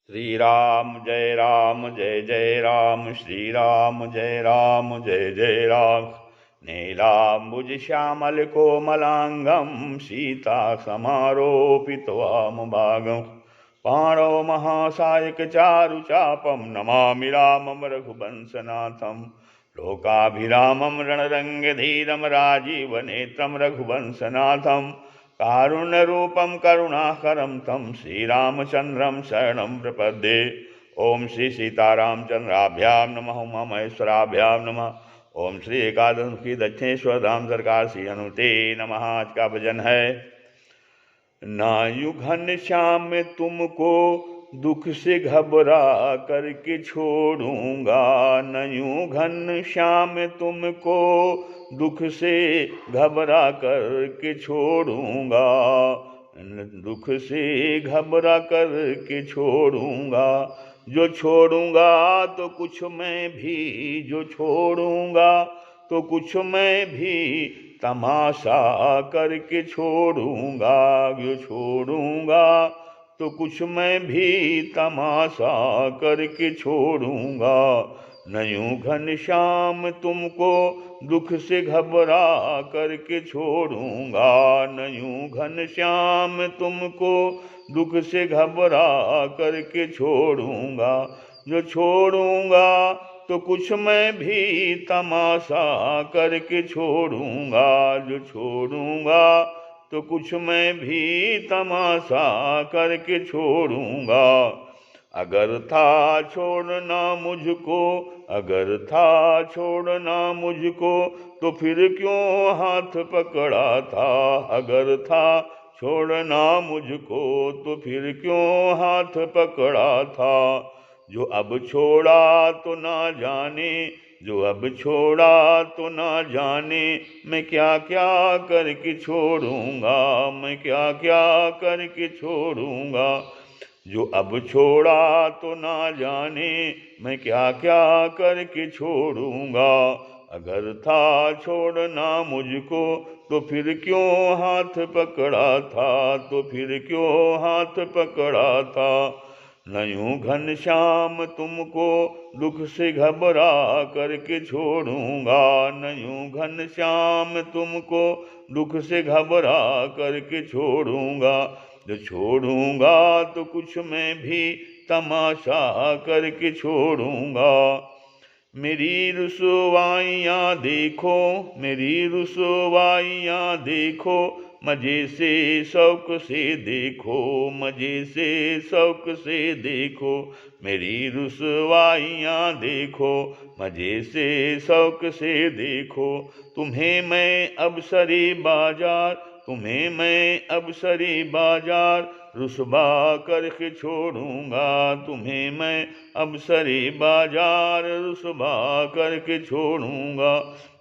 श्री राम जय जय राम, श्री राम जय जय राम। नीलाम्बुज श्यामल कोमलांगं सीता समारोपित वामभागं, पाणौ महासायक चारु चापं नमामि रामं रघुवंशनाथं। लोकाभिरामं रणरंगधीरं राजीवनेत्रं रघुवंशनाथं, कारुण्यरूपं करुणाकरं तं श्रीरामचन्द्रं शरणं प्रपद्ये। ओम श्री सीतारामचंद्राभ्यां नमः, उमा महेश्वराभ्यां नमः। ओम श्री एकादशी दक्षिणेश्वर धाम सरकार श्री हनुमते नमः। आज का भजन है। नायु घनश्याम मैं तुमको दुख से घबरा करके छोड़ूंगा, नयू घनश्याम मैं तुमको दुख से घबरा करके छोड़ूंगा, दुख से घबरा करके छोड़ूंगा। जो छोड़ूंगा तो कुछ मैं भी, जो छोड़ूंगा तो कुछ मैं भी तमाशा करके छोड़ूंगा, जो छोड़ूंगा तो कुछ मैं भी तमाशा करके छोड़ूंगा। नयूं घनश्याम तुमको दुख से घबरा करके छोड़ूंगा, नयूं घनश्याम तुमको दुख से घबरा करके छोड़ूंगा। जो छोड़ूंगा तो कुछ मैं भी तमाशा करके छोड़ूंगा, जो छोड़ूंगा तो कुछ मैं भी तमाशा करके छोड़ूंगा। अगर था छोड़ना मुझको, अगर था छोड़ना मुझको तो फिर क्यों हाथ पकड़ा था, अगर था छोड़ना मुझको तो फिर क्यों हाथ पकड़ा था। जो अब छोड़ा तो ना जाने, जो अब छोड़ा तो ना जाने, मैं क्या क्या करके छोड़ूंगा, मैं क्या क्या करके छोड़ूंगा। जो अब छोड़ा तो ना जाने, मैं क्या क्या करके छोड़ूंगा। अगर था छोड़ना मुझको तो फिर क्यों हाथ पकड़ा था, तो फिर क्यों हाथ पकड़ा था। नयूं घनश्याम तुमको दुख से घबरा करके छोड़ूंगा, नयूं घनश्याम तुमको दुख से घबरा करके छोड़ूंगा। जो छोड़ूंगा तो कुछ मैं भी तमाशा करके छोड़ूंगा। मेरी रुसवाइयाँ देखो, मेरी रुसवाइयाँ देखो, मजे से शौक से देखो, मजे से शौक से देखो। मेरी रुसवाइयाँ देखो, मजे से शौक से देखो। तुम्हें मैं अब सरे बाजार, तुम्हें मैं अब सरे बाजार रुसवा करके छोड़ूंगा, तुम्हें मैं अब सरे बाजार रुसवा करके छोड़ूंगा।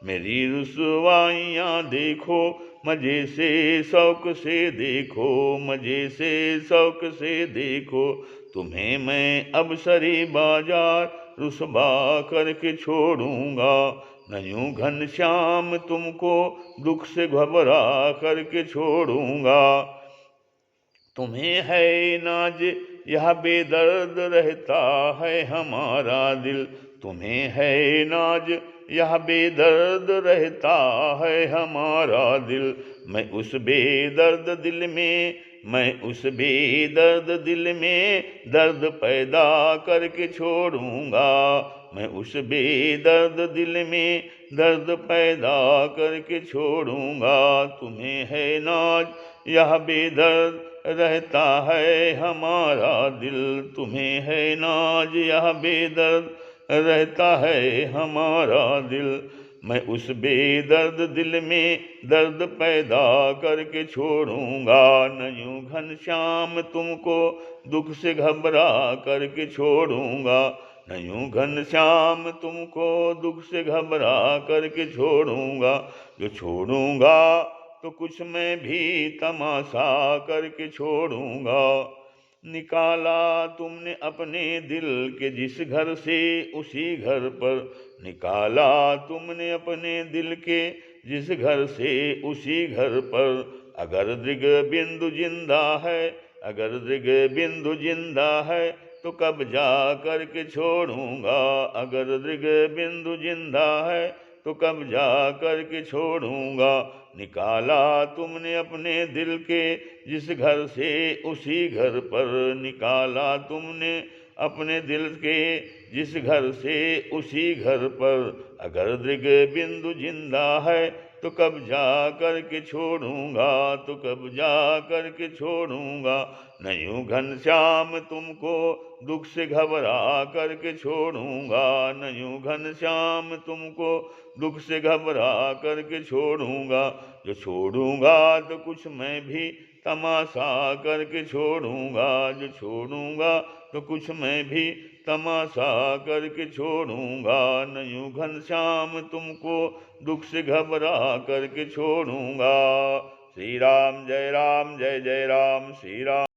मेरी रुसवाइयाँ देखो, मजे से शौक से देखो, मजे से शौक से देखो। तुम्हें मैं अब सरे बाजार रुसवा करके छोड़ूंगा। नयूं घनश्याम तुमको दुख से घबरा करके छोड़ूंगा। तुम्हें है नाज यह बेदर्द रहता है हमारा दिल, तुम्हें है नाज यह बेदर्द रहता है हमारा दिल। मैं उस बेदर्द दिल में, मैं उस बेदर्द दिल में दर्द पैदा करके छोड़ूंगा, मैं उस बेदर्द दिल में दर्द पैदा करके छोड़ूंगा। तुम्हें है नाज यह बेदर्द रहता है हमारा दिल, तुम्हें है नाज यह बेदर्द रहता है हमारा दिल। मैं उस बेदर्द दिल में दर्द पैदा करके छोड़ूंगा। नयूं घनश्याम तुमको दुख से घबरा करके छोड़ूंगा, नयूं घनश्याम तुमको दुख से घबरा करके छोड़ूंगा। जो छोड़ूंगा तो कुछ मैं भी तमाशा करके छोड़ूंगा। निकाला तुमने अपने दिल के जिस घर से उसी घर पर, निकाला तुमने अपने दिल के जिस घर से उसी घर पर। अगर दृग बिंदु जिंदा है, अगर दृग बिंदु जिंदा है तो कब जा कर के छोड़ूंगा। अगर दृग बिंदु जिंदा है तो कब जा कर के छोड़ूंगा। निकाला तुमने अपने दिल के जिस घर से उसी घर पर, निकाला तुमने अपने दिल के जिस घर से उसी घर पर। अगर दृग बिंदु जिंदा है तो कब जा कर के छोड़ूंगा, तो कब जा कर के छोड़ूंगा। न यूं घनश्याम तुमको दुख से घबरा कर के छोड़ूंगा, न यूं घनश्याम तुमको दुख से घबरा कर के छोड़ूंगा। जो छोड़ूंगा तो कुछ मैं भी तमाशा करके छोड़ूंगा, जो छोड़ूंगा तो कुछ मैं भी तमाशा करके छोड़ूंगा। न यूं घनश्याम तुमको दुख से घबरा करके छोड़ूंगा। श्री राम जय राम जय जय राम। श्री राम।